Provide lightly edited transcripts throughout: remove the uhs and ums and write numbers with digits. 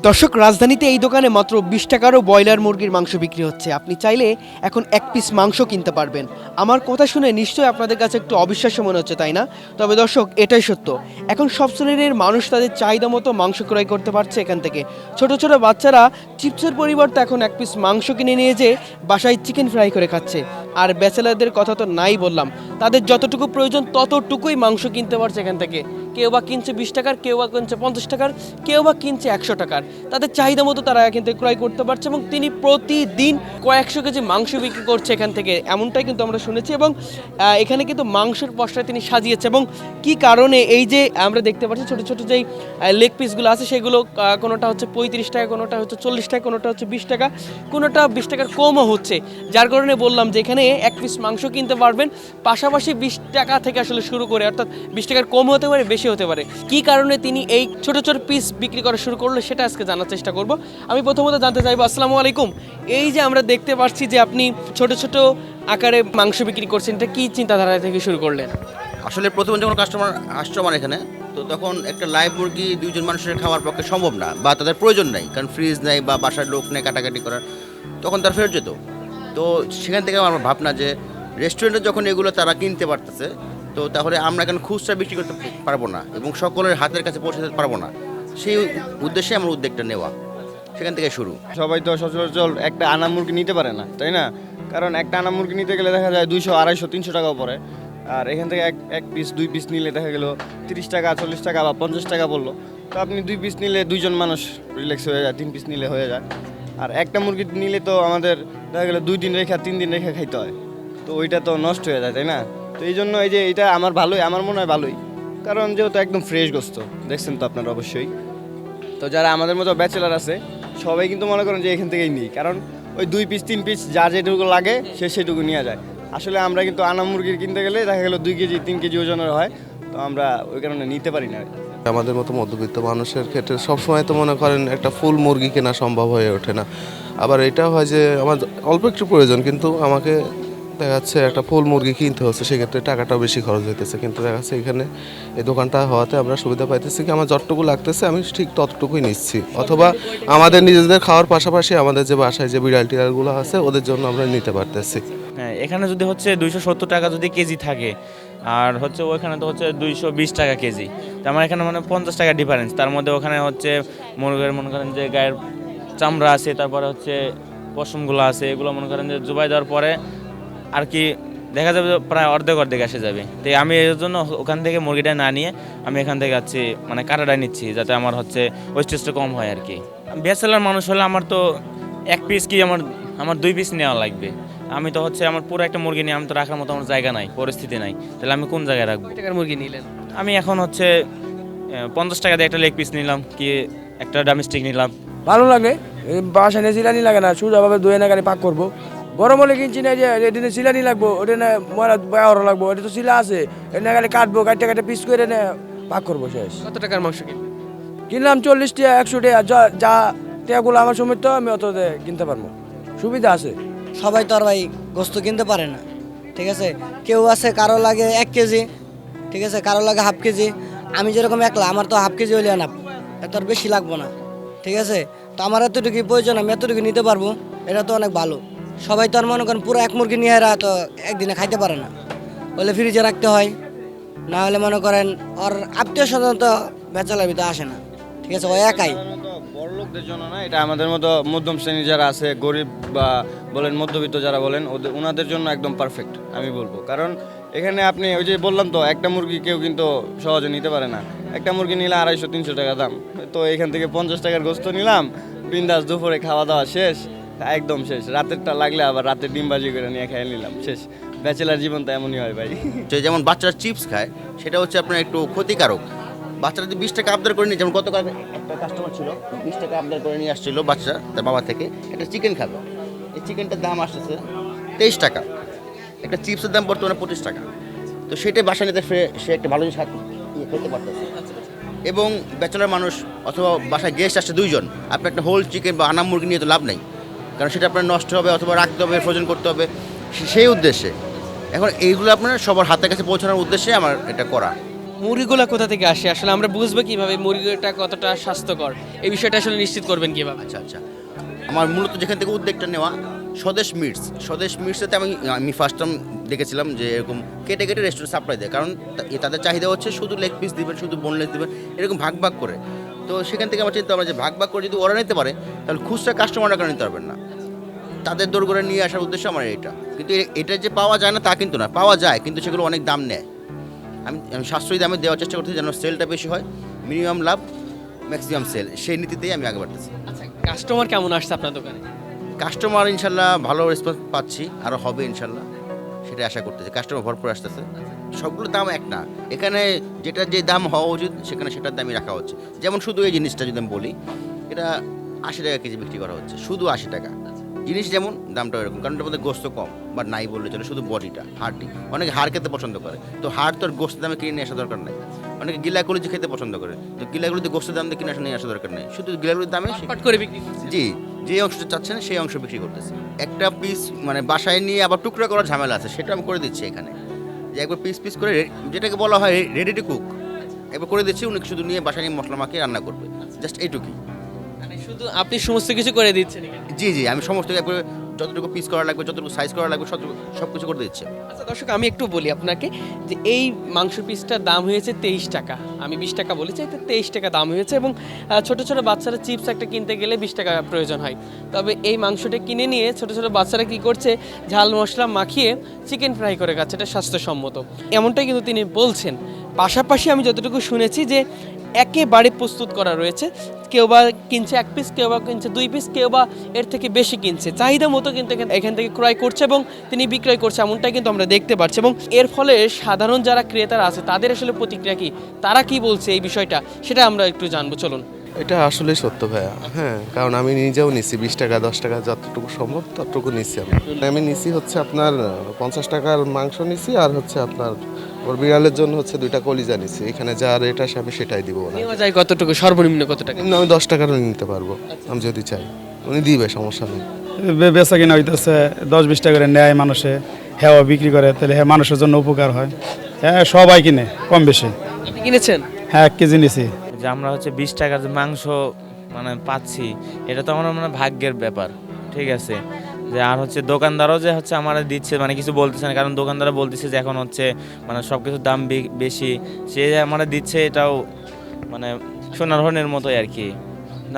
দর্শক, রাজধানীতে এই দোকানে মাত্র 20 টাকারও ব্রয়লার মুরগির মাংস বিক্রি হচ্ছে। আপনি চাইলে এখন এক পিস মাংস কিনতে পারবেন। আমার কথা শুনে নিশ্চয়ই আপনাদের কাছে একটু অবিশ্বাস্য মনে হচ্ছে, তাই না? তবে দর্শক, এটাই সত্য। এখন সব শ্রেণীর মানুষ তাদের চাহিদা মতো মাংস ক্রয় করতে পারছে এখান থেকে। ছোট ছোট বাচ্চারা চিপসের পরিবর্তে এখন এক পিস মাংস কিনে নিয়ে যেয়ে বাসায় চিকেন ফ্রাই করে খাচ্ছে। আর ব্যাচেলারদের কথা তো নাই বললাম, তাদের যতটুকু প্রয়োজন ততটুকুই মাংস কিনতে পারছে এখান থেকে। কেউ বা কিনছে 20 টাকার, কেউ বা কিনছে 50 টাকার, কেউ বা কিনছে 100 টাকার। তাদের চাহিদা মতো তারা এখান থেকে ক্রয় করতে পারছে এবং তিনি প্রতিদিন কয়েকশো কেজি মাংস বিক্রি করছে এখান থেকে, এমনটাই কিন্তু আমরা শুনেছি। এবং এখানে কিন্তু মাংসের পসরা তিনি সাজিয়েছে। এবং কি কারণে এই যে আমরা দেখতে পাচ্ছি ছোটো ছোটো যেই লেগ পিসগুলো আছে সেগুলো কোনোটা হচ্ছে 35 টাকা, কোনোটা হচ্ছে 40 টাকা, কোনোটা হচ্ছে 20 টাকা, কোনোটা 20 টাকার কমও হচ্ছে। যার কারণে বললাম যে এখানে এক পিস মাংস কিনতে পারবেন, পাশাপাশি 20 টাকা থেকে আসলে শুরু করে, অর্থাৎ 20 টাকার কম হতে পারে, বেশি হতে পারে। কি কারণে তিনি এই ছোট ছোট পিস বিক্রি করা শুরু করলো সেটা আজকে জানার চেষ্টা করব। আমি প্রথমত জানতে চাইবো, আসসালামু আলাইকুম, এই যে আমরা দেখতে পাচ্ছি যে আপনি ছোট ছোট আকারে মাংস বিক্রি করছেন, এটা কি চিন্তাধারা থেকে শুরু করলেন? আসলে প্রথমে যখন কাস্টমার আসছে আমার এখানে, তো তখন একটা লাইভ মুরগি দুইজন মানুষের খাওয়ার পক্ষে সম্ভব না, বা তাদের প্রয়োজন নাই, কারণ ফ্রিজ নেই বা বাসার লোক নেই কাটাকাটি করার, তখন তার ফেরত যেত। তো সেখান থেকে আমার ভাবনা যে রেস্টুরেন্টে যখন এগুলো তারা কিনতে পারতেছে, তো তাহলে আমরা এখন খুচরা বিক্রি করতে পারবো না এবং সকলের হাতের কাছে পৌঁছে দিতে পারবো না, সেই উদ্দেশ্যে আমার উদ্যোগটা নেওয়া, সেখান থেকে শুরু। সবাই তো সচরাচর একটা আনা মুরগি নিতে পারে না, তাই না? কারণ একটা আনা মুরগি নিতে গেলে দেখা যায় 200, 250, 300 টাকাও পড়ে। আর এখান থেকে এক পিস 2 পিস নিলে দেখা গেল 30 টাকা, 40 টাকা বা 50 টাকা পড়লো। তো আপনি 2 পিস নিলে দুইজন মানুষ রিল্যাক্স হয়ে যায়, 3 পিস নিলে হয়ে যায়। আর একটা মুরগি নিলে তো আমাদের দেখা গেলো 2 দিন রেখা 3 দিন রেখা খাইতে হয়, তো ওইটা তো নষ্ট হয়ে যায়, তাই না? তো এই জন্য এই যে এটা আমার ভালোই, আমার মনে হয় ভালোই, কারণ যেহেতু একদম ফ্রেশ গোস্ত, দেখছেন তো আপনারা অবশ্যই। তো যারা আমাদের মতো ব্যাচেলার আছে সবাই কিন্তু মনে করেন যে এখান থেকেই নিই, কারণ ওই 2 পিস 3 পিস যার যেটুকু লাগে সে সেটুকু নিয়ে যায়। আসলে আমরা কিন্তু আনা মুরগির কিনতে গেলে দেখা গেলো 2 কেজি 3 কেজি ওজনের হয়, তো আমরা ওই কারণে নিতে পারি না। আমাদের মতো মধ্যবিত্ত মানুষের ক্ষেত্রে সবসময় তো মনে করেন একটা ফুল মুরগি কেনা সম্ভব হয়ে ওঠে না। আবার এটা হয় যে আমার অল্প একটু প্রয়োজন, কিন্তু আমাকে দেখা যাচ্ছে একটা ফুল মুরগি কিনতে হচ্ছে, সেক্ষেত্রে টাকাটাও বেশি খরচ হইতেছে। কিন্তু দেখা যাচ্ছে এখানে এই দোকানটা হওয়াতে আমরা সুবিধা পাইতেছি কি আমার যতটুকু লাগতেছে আমি ঠিক ততটুকুই নিচ্ছি, অথবা আমাদের নিজেদের খাওয়ার পাশাপাশি আমাদের যে বাসায় যে বিড়াল টিড়ালগুলো আছে ওদের জন্য আমরা নিতে পারতেছি। হ্যাঁ, এখানে যদি হচ্ছে 270 টাকা যদি কেজি থাকে, আর হচ্ছে ওইখানে তো হচ্ছে 220 টাকা কেজি, তো আমার এখানে মানে 50 টাকা ডিফারেন্স। তার মধ্যে ওখানে হচ্ছে মুরগের মনে করেন যে গায়ের চামড়া আছে, তারপরে হচ্ছে পশমগুলো আছে, এগুলো মনে করেন যে জবাই দেওয়ার পরে আর কি দেখা যাবে প্রায় অর্ধেক অর্ধেক এসে যাবে। তো আমি এর জন্য ওখান থেকে মুরগিটা না নিয়ে আমি এখান থেকে যাচ্ছি, মানে কাটাটা নিচ্ছি, যাতে আমার হচ্ছে ওয়েস্টেজটা কম হয় আর কি। ব্যাচেলার মানুষ হলে আমার তো এক পিস কি আমার 2 পিস নেওয়া লাগবে। আমি তো হচ্ছে আমার পুরো একটা মুরগি নিয়ে আমি তো রাখার মতো আমার জায়গা নাই, পরিস্থিতি নাই, তাহলে আমি কোন জায়গায় রাখবো? কয় টাকার মুরগি নিলেন? আমি এখন হচ্ছে 50 টাকা দিয়ে একটা লেগ পিস নিলাম, কি একটা ডোমেস্টিক নিলাম। ভালো লাগে, বাসা নিয়ে চিলানি লাগে না, সোজাভাবে ধুয়ে না গাড়ি পাক করবো। গরম হলে কিনছি না যে এদিনে চিলানি লাগবো, ওটা না ময়লা ব্যবহার লাগবো, এটা তো চিলা আছে, এটা গাড়ি কাটবো, কাটতে কাটতে পিস করে না পাক করবো, শেষ। কত টাকার মাংস কিনলেন? কিনলাম 40 টাকা, 100 টাকা, যা টাকাগুলো আমার সময় তো আমি অত কিনতে পারবো, সুবিধা আছে। সবাই তো আর ভাই গোস্ত কিনতে পারে না, ঠিক আছে? কেউ আছে কারো লাগে 1 কেজি, ঠিক আছে, কারো লাগে হাফ কেজি। আমি যেরকম একলা, আমার তো হাফ কেজি হইলে না, এত আর বেশি লাগবো না, ঠিক আছে? তো আমার এতটুকু প্রয়োজন, আমি এতটুকু নিতে পারবো, এটা তো অনেক ভালো। সবাই তো আর মনে করেন পুরো এক মুরগি নিয়ে এরা তো একদিনে খাইতে পারে না, বলে ফ্রিজে রাখতে হয়, না হলে মনে করেন ওর আত্মীয় স্বজন তো বেচালার ভিতরে আসে না, ঠিক আছে? ও একাই। বড় লোকদের জন্য না, এটা আমাদের মতো মধ্যম শ্রেণী যারা আছে, গরিব বা বলেন মধ্যবিত্ত যারা বলেন, ওনাদের জন্য একদম পারফেক্ট আমি বলবো। কারণ এখানে আপনি ওই যে বললাম তো, একটা মুরগি কেউ কিন্তু সহজে নিতে পারে না। একটা মুরগি নিলে 250-300 টাকা দাম, তো এখান থেকে 50 টাকার গোস্ত নিলাম, বিন্দাস দুপুরে খাওয়া দাওয়া শেষ, একদম শেষ। রাতেরটা লাগলে আবার রাতে ডিমবাজি করে নিয়ে খেয়ে নিলাম, শেষ। ব্যাচেলার জীবন তো এমনই হয় ভাই। যেমন বাচ্চারা চিপস খায়, সেটা হচ্ছে আপনার একটু ক্ষতিকারক। বাচ্চারা যদি 20 টাকা আবদার করে নিয়ে, যেমন গতকাল একটা কাস্টমার ছিল 20 টাকা আবদার করে নিয়ে আসছিল বাচ্চা তার বাবা থেকে, একটা চিকেন খাবে। এই চিকেনটার দাম আসতেছে 23 টাকা, একটা চিপসের দাম বর্তমানে 25 টাকা। তো সেটাই বাসা নিতে সে একটা ভালো জিনিস খেতে পারতেছে। এবং ব্যাচেলার মানুষ অথবা বাসায় গেস্ট আসছে 2 জন, আপনি একটা হোল চিকেন বা আনা মুরগি নিয়ে তো লাভ নেই, কারণ সেটা আপনার নষ্ট হবে অথবা রাখতে হবে, ফ্রোজেন করতে হবে, সেই উদ্দেশ্যে এখন এইগুলো আপনার সবার হাতের কাছে পৌঁছানোর উদ্দেশ্যে আমার এটা করা। মুরগিগুলো কোথা থেকে আসে আসলে আমরা বুঝবো কিভাবে মুরগিটা কতটা স্বাস্থ্যকর এই বিষয়টা আসলে নিশ্চিত করবেন কিভাবে? আচ্ছা আচ্ছা, আমার মূলত যেখান থেকে উদ্যোগটা নেওয়া স্বদেশ মিটসেতে আমি ফার্স্ট টাইম দেখেছিলাম যে এরকম কেটে কেটে রেস্টুরেন্ট সাপ্লাই দেয়, কারণ তাদের চাহিদা হচ্ছে শুধু লেগ পিস দিবেন, শুধু বোনলেস দিবেন, এরকম ভাগ ভাগ করে। তো সেখান থেকে আমার চিন্তা ভাবনা যে ভাগ ভাগ করে যদি ওরা নিতে পারে তাহলে খুচরা কাস্টমাররা কেন নিতে পারবেন না, তাদের দৌড় করে নিয়ে আসার উদ্দেশ্য আমার এটা। কিন্তু এটা যে পাওয়া যায় না তা কিন্তু না, পাওয়া যায়, কিন্তু সেগুলো অনেক দাম নেয়। আমি সাশ্রয়ী দামে দেওয়ার চেষ্টা করতেছি যেন সেলটা বেশি হয়, মিনিমাম লাভ ম্যাক্সিমাম সেল, সেই নীতিতেই আমি আগে বাড়তেছি। আচ্ছা, কাস্টমার কেমন আসছে আপনার দোকানে? কাস্টমার ইনশাল্লাহ ভালো রেসপন্স পাচ্ছি, আরও হবে ইনশাল্লাহ, সেটা আশা করতেছি। কাস্টমার ভরপুর আসতেছে, সবগুলো দাম এক না, এখানে যেটা যে দাম হওয়া উচিত সেখানে সেটার দামই রাখা হচ্ছে। যেমন শুধু এই জিনিসটা যদি আমি বলি, এটা 80 টাকা কেজি বিক্রি করা হচ্ছে, শুধু 80 টাকা। জিনিস যেমন দামটা এরকম, কারণ এটার মধ্যে গোস্ত কম বা নাই বললে চলে, শুধু বডিটা, হাড়টি। অনেকে হাড় খেতে পছন্দ করে, তো হাড় তো আর গোস্তের দামে কিনে নিয়ে আসা দরকার নাই। অনেকে গিলাগুলি খেতে পছন্দ করে, তো গিলাগুলিতে গোস্তের দাম দিয়ে কিনে নিয়ে আসা দরকার নেই, শুধু গিলাগুলির দামে পাট করে বিক্রি করছেন? জি, যে অংশটা চাচ্ছেন সেই অংশ বিক্রি করতেছি। একটা পিস মানে বাসায় নিয়ে আবার টুকরা করার ঝামেলা আছে, সেটা আমি করে দিচ্ছি এখানে, যে একবার পিস পিস করে যেটাকে বলা হয় রেডি টু কুক একবার করে দিচ্ছি, উনি শুধু নিয়ে বাসায় নিয়ে মশলা মাখিয়ে রান্না করবে, জাস্ট এইটুকুই। মানে শুধু আপনি সমস্ত কিছু করে দিচ্ছেন এখানে? জি জি, আমি সমস্ত একবার যতটুকু পিস করা লাগবে, যতটুকু সাইজ করা লাগবে, সব কিছু করে দিচ্ছি। আচ্ছা দর্শক, আমি একটু বলি আপনাকে যে এই মাংস পিসটার দাম হয়েছে 23 টাকা, আমি 20 টাকা বলেছি, এটা 23 টাকা দাম হয়েছে। এবং ছোট ছোট বাচ্চারা চিপস একটা কিনতে গেলে 20 টাকা প্রয়োজন হয়, তবে এই মাংসটা কিনে নিয়ে ছোট ছোট বাচ্চারা কি করছে, ঝাল মশলা মাখিয়ে চিকেন ফ্রাই করে খাচ্ছে, এটা স্বাস্থ্যসম্মত, এমনটাই কিন্তু তিনি বলছেন। পাশাপাশি আমি যতটুকু শুনেছি যে একেবারে প্রস্তুত করা রয়েছে, কেউ বা কিনছে 1 পিস, কেউ বা কিনছে 2 পিস, কেউ বা এর থেকে বেশি কিনছে, চাহিদা মতো কিন্তু এখান থেকে ক্রয় করছে এবং তিনি বিক্রয় করছে, এমনটাই কিন্তু আমরা দেখতে পাচ্ছি। এবং এর ফলে সাধারণ যারা ক্রেতারা আছে তাদের আসলে প্রতিক্রিয়া কি, তারা কি বলছে এই বিষয়টা, সেটা আমরা একটু জানবো, চলুন। এটা আসলে সত্য ভাইয়া, হ্যাঁ, কারণ আমি নিজেও নিছি 20 টাকা 10 টাকা যতটুকু সম্ভব ততটুকু নিছি। আমি নিছি হচ্ছে আপনার 50 টাকার মাংস নিছি, আর হচ্ছে আপনার ওর বিড়ালের জন্য হচ্ছে 2টা কলিজা নিছি। এখানে যা রেট আসে আমি সেটাই দিব না, নেওয়া যায় কতটুকু, সর্বনিম্ন কত টাকা? কিন্তু আমি 10 টাকারও নিতে পারবো আমি যদি চাই, উনি দিবে, সমস্যা নেই। বেচা কিনা হইতেছে 10-20 টাকা করে নেয় মানুষে, হ্যাঁ বিক্রি করে, তাহলে হ্যাঁ মানুষের জন্য উপকার হয়। হ্যাঁ সবাই কিনে কম বেশি। আপনি কিনেছেন? হ্যাঁ 1 কেজি নিছি। যে আমরা হচ্ছে 20 টাকার যে মাংস মানে পাচ্ছি, এটা তো আমার মানে ভাগ্যের ব্যাপার, ঠিক আছে। যে আর হচ্ছে দোকানদারও যে হচ্ছে আমার দিচ্ছে, মানে কিছু বলতেছে না, কারণ দোকানদারও বলতেছে যে এখন হচ্ছে মানে সব কিছুর দাম বেশি, সে যে আমার দিচ্ছে এটাও মানে সোনার হরিণের মতোই আর কি।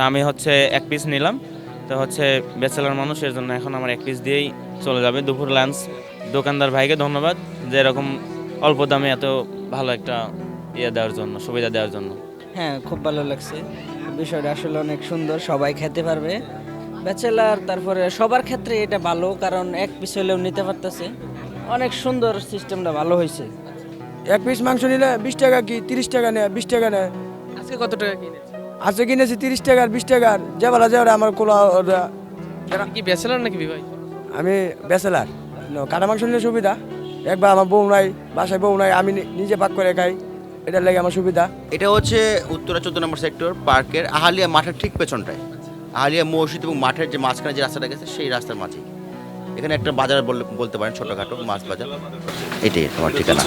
আমি হচ্ছে 1 পিস নিলাম, তো হচ্ছে ব্যাচেলার মানুষের জন্য এখন আমার 1 পিস দিয়েই চলে যাবে দুপুর লাঞ্চ। দোকানদার ভাইকে ধন্যবাদ যে এরকম অল্প দামে এত ভালো একটা দেওয়ার জন্য, সুবিধা দেওয়ার জন্য। হ্যাঁ, খুব ভালো লাগছে, বিষয়টা আসলে অনেক সুন্দর, সবাই খেতে পারবে, ব্যাচেলার তারপরে সবার ক্ষেত্রে এটা ভালো, কারণ 1 পিস হলেও নিতে পারতেছে, অনেক সুন্দর, সিস্টেমটা ভালো হয়েছে। 1 পিস মাংস নিলে 20 টাকা কি 30 টাকা নেয়, 20 টাকা নেয়। আজকে কত টাকা কিনেছেন? আজকে কিনেছি 30 টাকার, 20 টাকার, যাবারা যাওয়ার আমার কোলা। আপনি কি ব্যাচেলর নাকি বিবাহিত? আমি ব্যাচেলার, কাটা মাংস নিলে সুবিধা, একবার আমার বউ নাই, বাসায় বউ নাই, আমি নিজে পাক করে খাই, এটার লাগে আমার সুবিধা। এটা হচ্ছে উত্তরা 14 নম্বর সেক্টর পার্কের আহালিয়া মাঠের ঠিক পেছনটায়, আহালিয়া মসজিদ এবং মাঠের যে মাঝখানে যে রাস্তাটা গেছে সেই রাস্তার মাঝে এখানে একটা বাজার বলতে পারেন, ছোটখাটো মাছ বাজার, এটাই আমার ঠিকানা।